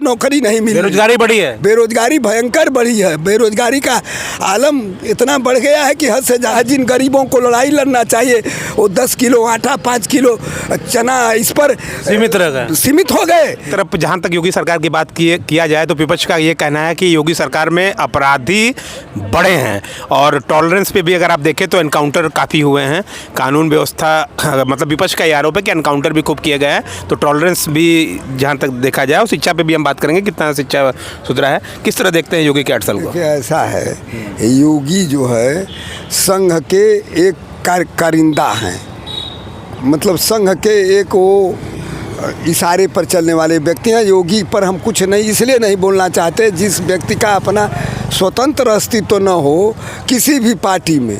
नौकरी नहीं मिली, बेरोजगारी बढ़ी है, बेरोजगारी भयंकर बढ़ी है। बेरोजगारी का आलम इतना बढ़ गया है कि हद से ज़्यादा। जिन गरीबों को लड़ाई लड़ना चाहिए वो 10 किलो आटा, 5 किलो चना इस पर सीमित हो गए। तरफ जहाँ तक योगी सरकार की बात किया जाए तो विपक्ष का ये कहना है कि योगी सरकार में अपराधी बढ़े हैं और टॉलरेंस पे भी अगर आप देखें तो एनकाउंटर काफ़ी हुए हैं। कानून व्यवस्था मतलब विपक्ष का ये आरोप है कि एनकाउंटर भी खूब किया गया है, तो टॉलरेंस भी जहाँ तक देखा जाए। और शिक्षा पे भी हम बात करेंगे, कितना शिक्षा सुधरा है, किस तरह देखते हैं योगी के 8 साल को? ऐसा है, योगी जो है संघ के एक कारिंदा हैं, मतलब संघ के एक वो इशारे पर चलने वाले व्यक्ति हैं। योगी पर हम कुछ नहीं इसलिए नहीं बोलना चाहते, जिस व्यक्ति का अपना स्वतंत्र अस्तित्व न हो किसी भी पार्टी में,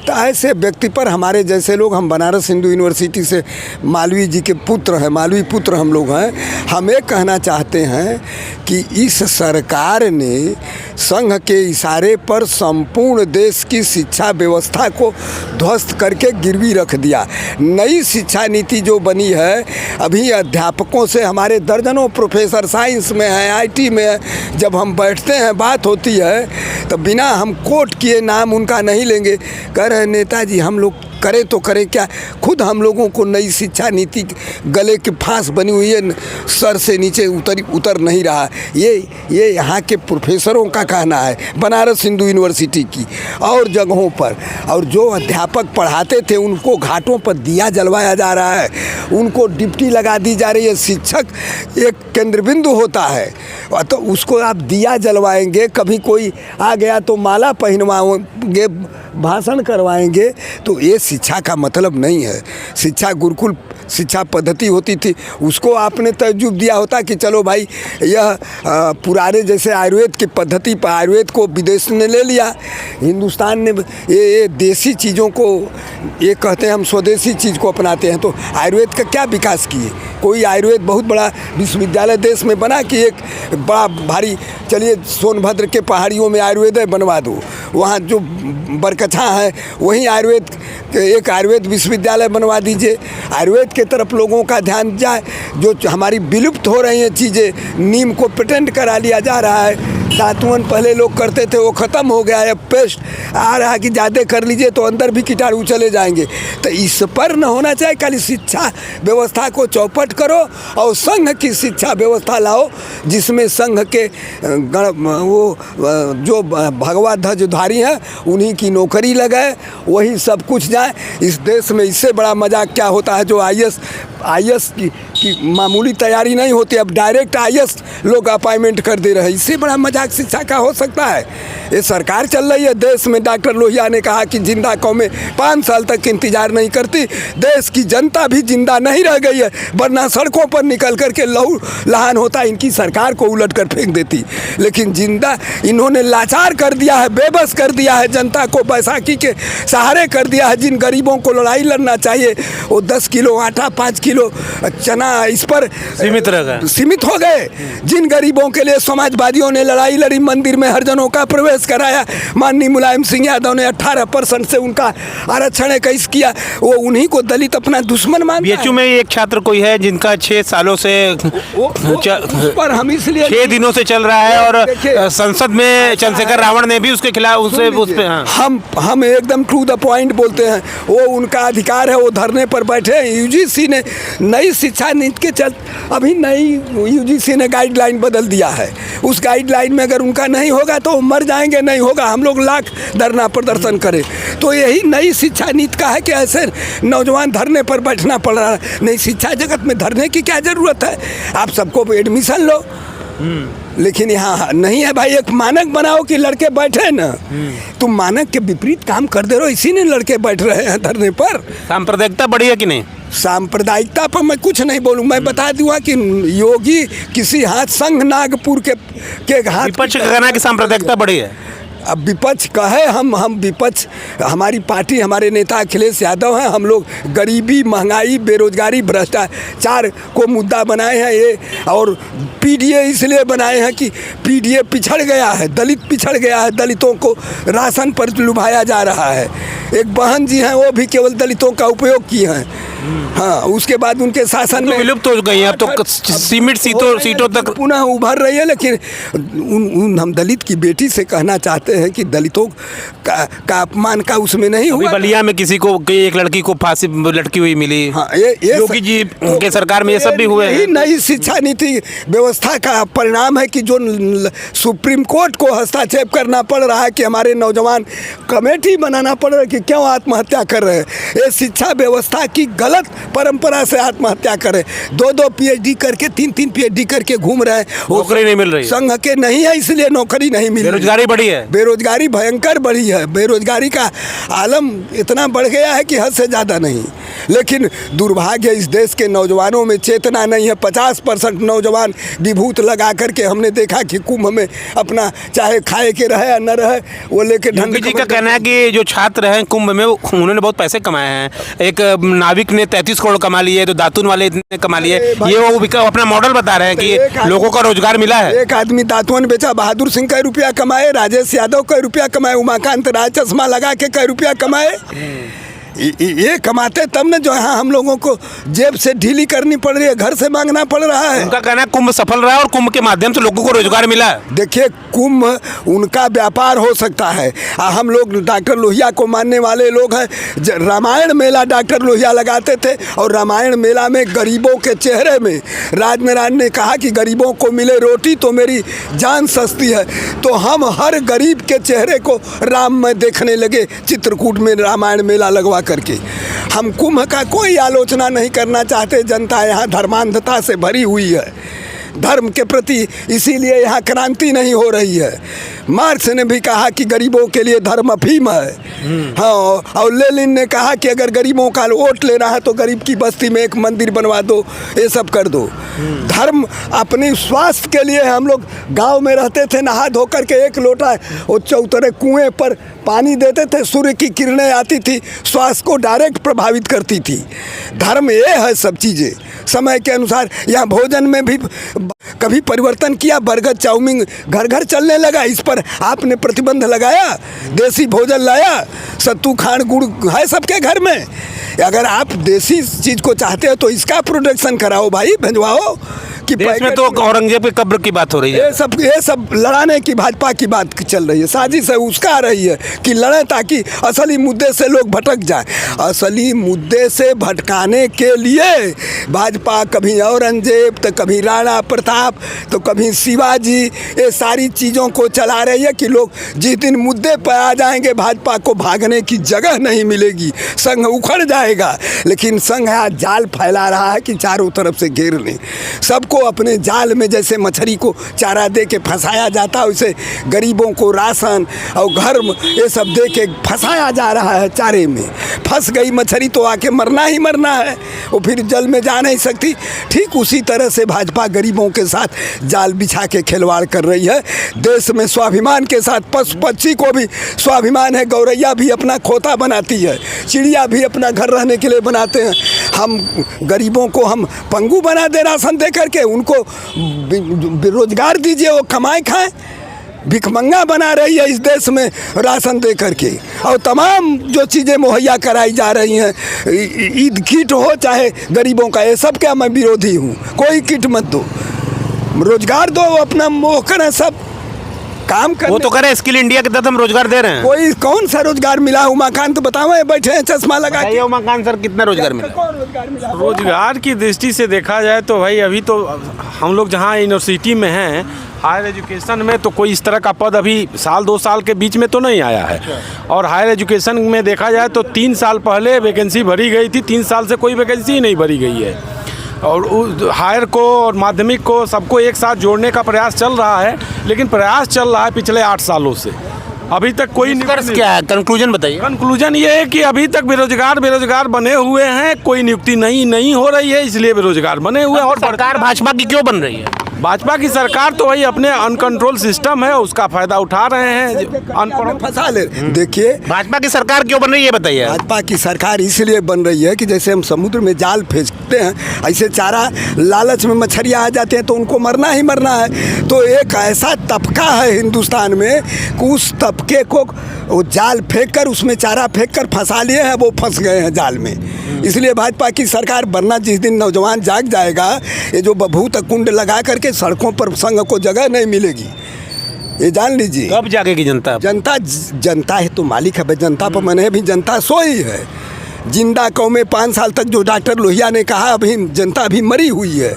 तो ऐसे व्यक्ति पर हमारे जैसे लोग, हम बनारस हिंदू यूनिवर्सिटी से मालवीय जी के पुत्र हैं, मालवीय पुत्र हम लोग हैं, हम ये कहना चाहते हैं कि इस सरकार ने संघ के इशारे पर संपूर्ण देश की शिक्षा व्यवस्था को ध्वस्त करके गिरवी रख दिया। नई शिक्षा नीति जो बनी है, अभी अध्यापकों से हमारे दर्जनों प्रोफेसर साइंस में हैं, IT में है, जब हम बैठते हैं बात होती है तो बिना हम कोट किए नाम उनका नहीं लेंगे, कह रहे नेताजी हम लोग करें तो करें क्या, खुद हम लोगों को नई शिक्षा नीति गले की फांस बनी हुई है, सर से नीचे उतर नहीं रहा। ये यहाँ के प्रोफेसरों का कहना है, बनारस हिंदू यूनिवर्सिटी की और जगहों पर। और जो अध्यापक पढ़ाते थे उनको घाटों पर दिया जलवाया जा रहा है, उनको डिप्टी लगा दी जा रही है। शिक्षक एक केंद्र बिंदु होता है, तो उसको आप दिया जलवाएंगे, कभी कोई आ गया तो माला पहनवाएंगे, भाषण करवाएंगे, तो ये शिक्षा का मतलब नहीं है। शिक्षा गुरुकुल शिक्षा पद्धति होती थी, उसको आपने तर्जुब दिया होता कि चलो भाई यह पुराने जैसे आयुर्वेद की पद्धति पर, आयुर्वेद को विदेश ने ले लिया, हिंदुस्तान ने ये देसी चीज़ों को, ये कहते हैं हम स्वदेशी चीज़ को अपनाते हैं, तो आयुर्वेद का क्या विकास किए? कोई आयुर्वेद बहुत बड़ा विश्वविद्यालय देश में बना कि एक बड़ा भारी, चलिए सोनभद्र के पहाड़ियों में आयुर्वेद बनवा दो, वहाँ जो बरकछा है वहीं आयुर्वेद, एक आयुर्वेद विश्वविद्यालय बनवा दीजिए। आयुर्वेद के तरफ लोगों का ध्यान जाए। जो हमारी विलुप्त हो रही हैं चीज़ें, नीम को पेटेंट करा लिया जा रहा है, दातुन पहले लोग करते थे वो ख़त्म हो गया है, पेस्ट आ रहा है कि ज़्यादा कर लीजिए तो अंदर भी कीटाणु चले जाएंगे। तो इस पर न होना चाहिए, खाली शिक्षा व्यवस्था को चौपट करो और संघ की शिक्षा व्यवस्था लाओ, जिसमें संघ के वो जो भगवा ध्वजधारी हैं उन्हीं की नौकरी लगे, वही सब कुछ जाए। इस देश में इससे बड़ा मजाक क्या होता है, जो IAS की मामूली तैयारी नहीं होती, अब डायरेक्ट IAS लोग अपॉइंटमेंट कर दे रहे हैं। इससे बड़ा मजाक शिक्षा का हो सकता है? ये सरकार चल रही है देश में। डॉक्टर लोहिया ने कहा कि जिंदा कौमें 5 साल तक इंतजार नहीं करती, देश की जनता भी जिंदा नहीं रह गई है, वरना सड़कों पर निकल करके लहू लहान होता, इनकी सरकार को उलट कर फेंक देती। लेकिन जिंदा इन्होंने लाचार कर दिया है, बेबस कर दिया है जनता को, बैसाखी के सहारे कर दिया है। जिन गरीबों को लड़ाई लड़ना चाहिए वो 10 किलो आटा, 5 किलो चना इस पर सीमित हो गए। जिन गरीबों के लिए समाजवादियों ने लड़ाई लड़ी, मंदिर में हरिजनों का प्रवेश कराया, माननीय मुलायम सिंह यादव ने 18% से उनका आरक्षण कैसे किया, वो उन्हीं को दलित अपना दुश्मन मानता है। BHU में एक छात्र कोई है जिनका 6 सालों से पर हम इसलिए 6 दिनों से चल रहा है, और संसद में चंद्रशेखर रावण ने भी उसके खिलाफ उस पे हम एकदम टू द पॉइंट बोलते हैं, वो उनका अधिकार है, वो धरने पर बैठे हैं। UGC ने नई शिक्षा नीति के अभी नई UGC ने गाइडलाइन बदल दिया है, उस गाइडलाइन में अगर उनका नहीं होगा तो मर जाएंगे, नहीं होगा हम लोग लाख धरना प्रदर्शन करें। तो यही नई शिक्षा नीति का है कि ऐसे नौजवान धरने पर बैठना पड़ रहा है। नई शिक्षा जगत में धरने की क्या ज़रूरत है? आप सबको एडमिशन लो, लेकिन यहाँ नहीं है भाई। एक मानक बनाओ कि लड़के बैठे ना, तुम मानक के विपरीत काम कर दे रहे हो, इसी ने लड़के बैठ रहे हैं धरने पर। सांप्रदायिकता बढ़ी है कि नहीं? सांप्रदायिकता पर मैं कुछ नहीं बोलूँ, मैं बता दूंगा कि योगी किसी हाथ संघ नागपुर के हाथ। विपक्ष का कहना है कि सांप्रदायिकता बढ़ी है। अब विपक्ष का है, हम विपक्ष, हमारी पार्टी, हमारे नेता अखिलेश यादव हैं। हम लोग गरीबी, महंगाई, बेरोजगारी, भ्रष्टाचार को मुद्दा बनाए हैं ये, और पीडीए इसलिए बनाए हैं कि पीडीए पिछड़ गया है, दलित पिछड़ गया है, दलितों को राशन पर लुभाया जा रहा है। एक बहन जी हैं, वो भी केवल दलितों का उपयोग किए हैं। हाँ, उसके बाद उनके शासन में विलुप्त हो गई हैं, अब तो सीमित सीटों तक पुनः उभर रही है। लेकिन हम दलित की बेटी से कहना चाहते हैं कि दलितों का अपमान का उसमें नहीं हुआ। बलिया में किसी को, एक लड़की को फांसी लटकी हुई मिली। हाँ, ये योगी जी के सरकार में ये सब भी हुए हैं। नई शिक्षा नीति व्यवस्था का परिणाम है कि जो सुप्रीम कोर्ट को हस्तक्षेप करना पड़ रहा है कि हमारे नौजवान कमेटी बनाना पड़ रहा है कि क्यों आत्महत्या कर रहे हैं। ये शिक्षा व्यवस्था की गलत परंपरा से आत्महत्या करे, 2-2 पीएचडी करके 3-3 पीएचडी करके घूम रहे हैं। नौकरी नहीं मिल रही, संघ के नहीं है इसलिए नौकरी नहीं मिल रही। बेरोजगारी बढ़ी है, बेरोजगारी भयंकर बढ़ी है। बेरोजगारी का आलम इतना बढ़ गया है कि हद से ज़्यादा नहीं। लेकिन दुर्भाग्य, इस देश के नौजवानों में चेतना नहीं है। 50% नौजवान विभूत लगा करके हमने देखा कि कुंभ में अपना चाहे खाए के रहे या न रहे, वो लेके ढंग जी का कहना है कि जो छात्र हैं कुंभ में उन्होंने बहुत पैसे कमाए हैं। एक नाविक ने 33 करोड़ कमा लिए, तो दातुन वाले इतने कमा लिए। ये वो अपना मॉडल बता रहे हैं कि लोगों का रोजगार मिला है। एक आदमी दातुन बेचा, बहादुर सिंह कई रुपया कमाए, राजेश यादव कई रुपया कमाए, उमाकांत राय चश्मा लगा के कई रुपया कमाए। ये कमाते तब न जो यहाँ हम लोगों को जेब से ढीली करनी पड़ रही है, घर से मांगना पड़ रहा है। उनका कहना है कुंभ सफल रहा है और कुंभ के माध्यम से लोगों को रोजगार मिला है। देखिए, कुंभ उनका व्यापार हो सकता है। हम लोग डॉक्टर लोहिया को मानने वाले लोग हैं। रामायण मेला डॉक्टर लोहिया लगाते थे, और रामायण मेला में गरीबों के चेहरे में राजनारायण ने कहा कि गरीबों को मिले रोटी तो मेरी जान सस्ती है। तो हम हर गरीब के चेहरे को राम में देखने लगे, चित्रकूट में रामायण मेला लगवा करके। हम कुंभ का कोई आलोचना नहीं करना चाहते। जनता यहाँ धर्मांधता से भरी हुई है धर्म के प्रति, इसीलिए यहाँ क्रांति नहीं हो रही है। मार्क्स ने भी कहा कि गरीबों के लिए धर्म अफीम है। हाँ, और लेनिन ने कहा कि अगर गरीबों का वोट लेना है तो गरीब की बस्ती में एक मंदिर बनवा दो, ये सब कर दो। धर्म अपने स्वास्थ्य के लिए, हम लोग गांव में रहते थे, नहा धो करके 1 लोटा वो चौतरे कुएं पर पानी देते थे, सूर्य की किरणें आती थी, स्वास्थ्य को डायरेक्ट प्रभावित करती थी। धर्म ये है सब चीज़ें समय के अनुसार। यहाँ भोजन में भी कभी परिवर्तन किया, बर्गर चाउमीन घर घर चलने लगा, इस पर आपने प्रतिबंध लगाया? देसी भोजन लाया, सत्तू खांड गुड़ है सबके घर में। अगर आप देसी चीज़ को चाहते हो तो इसका प्रोडक्शन कराओ भाई, भिजवाओ। कि देश में तो औरंगजेब की कब्र की बात हो रही है। ये सब लड़ाने की भाजपा की बात चल रही है, साजिश है उसका आ रही है कि लड़ें ताकि असली मुद्दे से लोग भटक जाए। असली मुद्दे से भटकाने के लिए भाजपा कभी औरंगजेब तो कभी राणा प्रताप तो कभी शिवाजी, ये सारी चीज़ों को चला रही है कि लोग जिस दिन मुद्दे पर आ जाएंगे भाजपा को भागने की जगह नहीं मिलेगी, संघ उखड़ जाएगा। लेकिन संघ आज जाल फैला रहा है कि चारों तरफ से घेर लें सबको अपने जाल में। जैसे मछली को चारा दे के फंसाया जाता है, वैसे गरीबों को राशन और घर ये सब दे के फंसाया जा रहा है चारे में। फंस गई मछली तो आके मरना ही मरना है, वो फिर जल में जा नहीं सकती। ठीक उसी तरह से भाजपा गरीबों के साथ जाल बिछा के खिलवाड़ कर रही है। देश में स्वाभिमान के साथ पशु पक्षी को भी स्वाभिमान है, गौरैया भी अपना खोता बनाती है, चिड़िया भी अपना घर रहने के लिए बनाते हैं। हम गरीबों को हम पंगु बना दे राशन दे करके, उनको रोजगार दीजिए, वो कमाए खाएं। भिखमंगा बना रही है इस देश में राशन दे करके, और तमाम जो चीज़ें मुहैया कराई जा रही हैं, ईद किट हो चाहे गरीबों का, ये सब क्या मैं विरोधी हूँ। कोई किट मत दो, रोजगार दो, अपना मोह करें सब काम कर। वो तो करे स्किल इंडिया के तहत हम रोजगार दे रहे हैं। कोई कौन सा रोजगार मिला? उमाकांत बताओ, बैठे हैं चश्मा लगा के। उमाकांत सर, कितना रोजगार मिला? कौन रोजगार मिला? रोजगार की दृष्टि से देखा जाए तो भाई अभी तो हम लोग जहाँ यूनिवर्सिटी में हैं, हायर एजुकेशन में तो कोई इस तरह का पद अभी 1-2 साल के बीच में तो नहीं आया है। और हायर एजुकेशन में देखा जाए तो 3 साल पहले वैकेंसी भरी गई थी, 3 साल से कोई वैकेंसी ही नहीं भरी गई है। और हायर को और माध्यमिक को सबको एक साथ जोड़ने का प्रयास चल रहा है, लेकिन प्रयास चल रहा है पिछले 8 सालों से, अभी तक कोई निष्कर्ष क्या है? कंक्लूजन बताइए। कंक्लूजन ये है कि अभी तक बेरोजगार बने हुए हैं, कोई नियुक्ति नहीं हो रही है, इसलिए बेरोजगार बने हुए हैं। और सरकार भाजपा की क्यों बन रही है? भाजपा की सरकार तो वही अपने अनकंट्रोल सिस्टम है उसका फायदा उठा रहे हैं अनपढ़ फंसा ले। देखिए भाजपा की सरकार क्यों बन रही है बताइए। भाजपा की सरकार इसलिए बन रही है कि जैसे हम समुद्र में जाल फेंकते हैं, ऐसे चारा लालच में मछलियाँ आ जाते हैं तो उनको मरना ही मरना है। तो एक ऐसा तबका है हिंदुस्तान में कि उस तबके को वो जाल फेंक कर उसमें चारा फेंक कर फंसा लिए हैं, वो फंस गए हैं जाल में। इसलिए भाजपा की सरकार बनना, जिस दिन नौजवान जाग जाएगा, ये जो बभूत कुंड लगा करके सड़कों पर संघ को जगह नहीं मिलेगी, ये जान लीजिए। कब जागेगी जनता? जनता है तो मालिक है, जनता पर मैंने भी जनता सोई है। जिंदा कौमें 5 साल तक जो डॉक्टर लोहिया ने कहा, अभी जनता अभी मरी हुई है।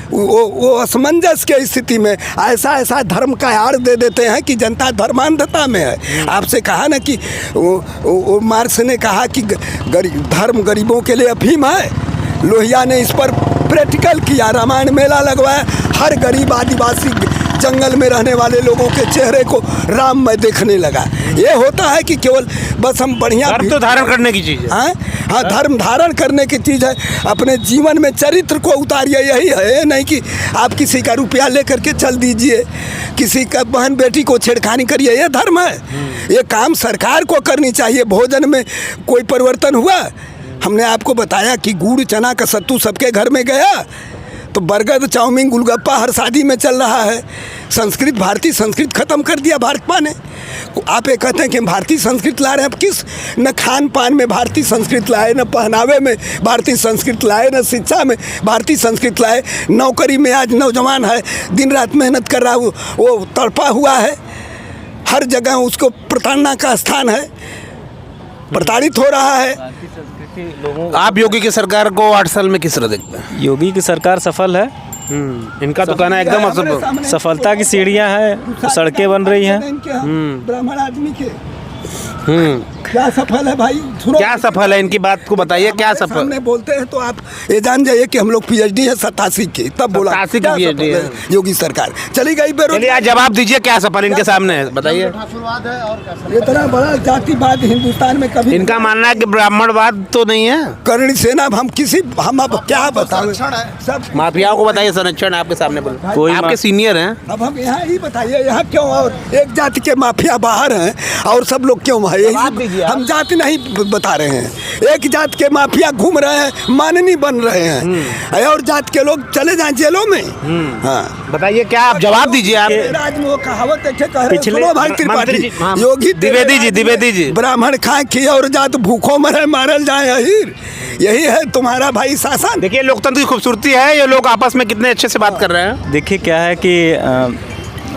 वो असमंजस के स्थिति में ऐसा धर्म का आड़ दे देते हैं कि जनता धर्मांधता में है। आपसे कहा ना कि वो मार्क्स ने कहा कि धर्म गरीबों के लिए अफीम है। लोहिया ने इस पर प्रैक्टिकल किया, रामायण मेला लगवाया, हर गरीब आदिवासी जंगल में रहने वाले लोगों के चेहरे को राम में देखने लगा। ये होता है कि केवल बस हम बढ़िया धर्म तो धारण करने की चीज़ है। हाँ, धर्म धारण करने की चीज़ है। अपने जीवन में चरित्र को उतारिए, यही है। नहीं कि आप किसी का रुपया लेकर के चल दीजिए, किसी का बहन बेटी को छेड़खानी करिए, ये धर्म है। ये काम सरकार को करनी चाहिए। भोजन में कोई परिवर्तन हुआ? हमने आपको बताया कि गुड़ चना का सत्तू सबके घर में गया, तो बर्गर चाउमीन गोलगप्पा हर शादी में चल रहा है। संस्कृत, भारतीय संस्कृत खत्म कर दिया भाजपा ने। आप ये कहते हैं कि हम भारतीय संस्कृत ला रहे हैं, अब किस न खान पान में भारतीय संस्कृत लाए, न पहनावे में भारतीय संस्कृत लाए, न शिक्षा में भारतीय संस्कृत लाए। नौकरी में आज नौजवान है, दिन रात मेहनत कर रहा है, वो तड़पा हुआ है। हर जगह उसको प्रताड़ना का स्थान है, प्रताड़ित हो रहा है। आप योगी की सरकार को 8 साल में किस तरह देखते हैं? योगी की सरकार सफल है। इनका तो कहना है एकदम सफलता की सीढ़ियां हैं, सड़कें बन रही हैं। ब्राह्मण आदमी के क्या सफल है भाई? सुनो, क्या सफल है, इनकी बात को बताइए। क्या सफल सामने बोलते हैं तो आप ये जान जाइए कि हम लोग PhD है 87 की, तब बोला 87 क्या की PhD सफल है। योगी सरकार चली गई चलिए बेरोजगार। आज जवाब दीजिए, क्या सफल इनके सामने है बताइए। इतना बड़ा जातिवाद हिंदुस्तान में कभी इनका मानना है कि ब्राह्मणवाद तो नहीं है, करणी सेना। हम अब क्या बताएं, सब माफियाओं को बताइए। संरक्षण आपके सामने बोले, कोई आपके सीनियर हैं। अब हम यहाँ ही बताइए, यहाँ क्यों और एक जाति के माफिया बाहर हैं और सब लोग क्यों है? यही हम जाति नहीं बता रहे हैं। एक जात के माफिया घूम रहे हैं, माननी बन रहे हैं, और जात के लोग चले जाएं जेलों में। हाँ बताइए, क्या आप जवाब दीजिए। आप राज में वो कहावत है, कह रहे पिछले सुनो भाई त्रिपाठी, योगी द्विवेदी जी ब्राह्मण खाए खी और जात भूखों मरे मारल जाए अहीर। यही है तुम्हारा भाई शासन। देखिए लोकतंत्र की खूबसूरती है, ये लोग आपस में कितने अच्छे से बात कर रहे हैं। देखिए क्या है कि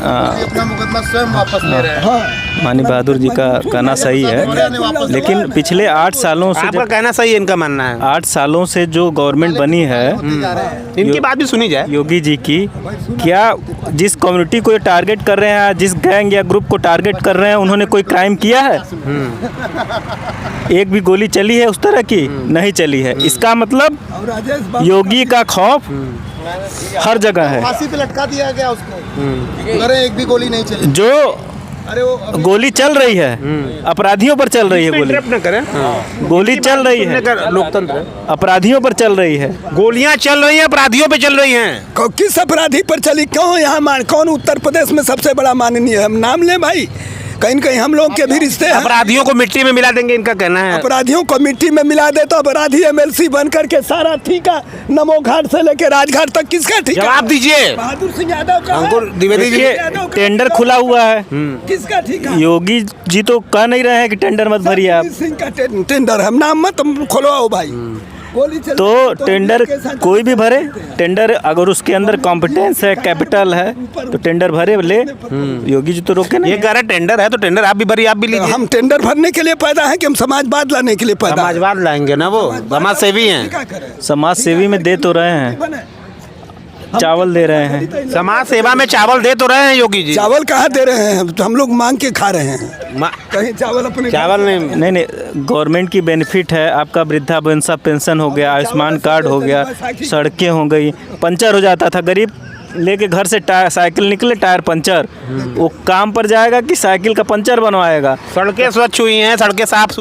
अपना मुकदमा स्वयं वापस ले रहे हैं। मानी बहादुर जी का कहना सही है, लेकिन पिछले 8 सालों से आपका कहना सही है, इनका मानना है 8 सालों से जो गवर्नमेंट बनी है, इनकी बात भी सुनी जाए। योगी जी की, क्या जिस कम्युनिटी को ये टारगेट कर रहे हैं, जिस गैंग या ग्रुप को टारगेट कर रहे हैं, उन्होंने कोई क्राइम किया है? एक भी गोली चली है उस तरह की? नहीं चली है। इसका मतलब योगी का खौफ हर जगह है। फांसी पे लटका दिया गया उसको, अरे एक भी गोली नहीं चली। जो अरे वो गोली चल रही है, अपराधियों पर चल रही है गोली। इंटरप्ट न करें। गोली चल रही है, लोकतंत्र अपराधियों पर चल रही है। गोलियां चल रही हैं, अपराधियों पे चल रही हैं। किस अपराधी पर चली? क्यों यहाँ कौन उत्तर प्रदेश में सबसे बड़ा माननीय है? हम नाम लें भाई, कहीं कहीं हम लोग के भी रिश्ते हैं। अपराधियों को मिट्टी में मिला देंगे, इनका कहना है। अपराधियों को मिट्टी में मिला दे तो अपराधी MLC बन करके सारा ठीका नमो घाट से लेके राजघाट तक किसका ठीका? जवाब दीजिए। बहादुर सिंह यादव का अंकुर द्विवेदी जी, टेंडर खुला हुआ है। किसका ठीका? योगी जी तो कह नहीं रहे हैं कि टेंडर मत भरिए आप। सिंह का टेंडर, हम नाम मत खुलवाओ भाई। गोली चल तो टेंडर कोई भी भरे, टेंडर अगर उसके अंदर कॉम्पिटेंस है, कैपिटल है, तो टेंडर भरे ले। योगी जी तो रोके नहीं। ये कह रहे टेंडर है तो टेंडर आप भी भरिए, आप भी लीजिए। हम टेंडर भरने के लिए पैदा है कि हम समाजवाद लाने के लिए पैदा हैं? समाजवाद लाएंगे ना, वो समाज सेवी हैं। समाज सेवी में दे तो रहे हैं, चावल दे रहे हैं। समाज सेवा में चावल दे तो रहे हैं योगी जी। चावल कहाँ दे रहे हैं? हम लोग मांग के खा रहे हैं। कहीं चावल अपने चावल नहीं, गवर्नमेंट की बेनिफिट है। आपका वृद्धा पेंशन हो गया, आयुष्मान कार्ड हो गया, सड़कें हो गई। पंचर हो जाता था, गरीब लेके घर से साइकिल निकले, टायर पंचर, वो काम पर जाएगा कि साइकिल का पंचर बनवाएगा? सड़कें स्वच्छ हुई हैं, सड़कें साफ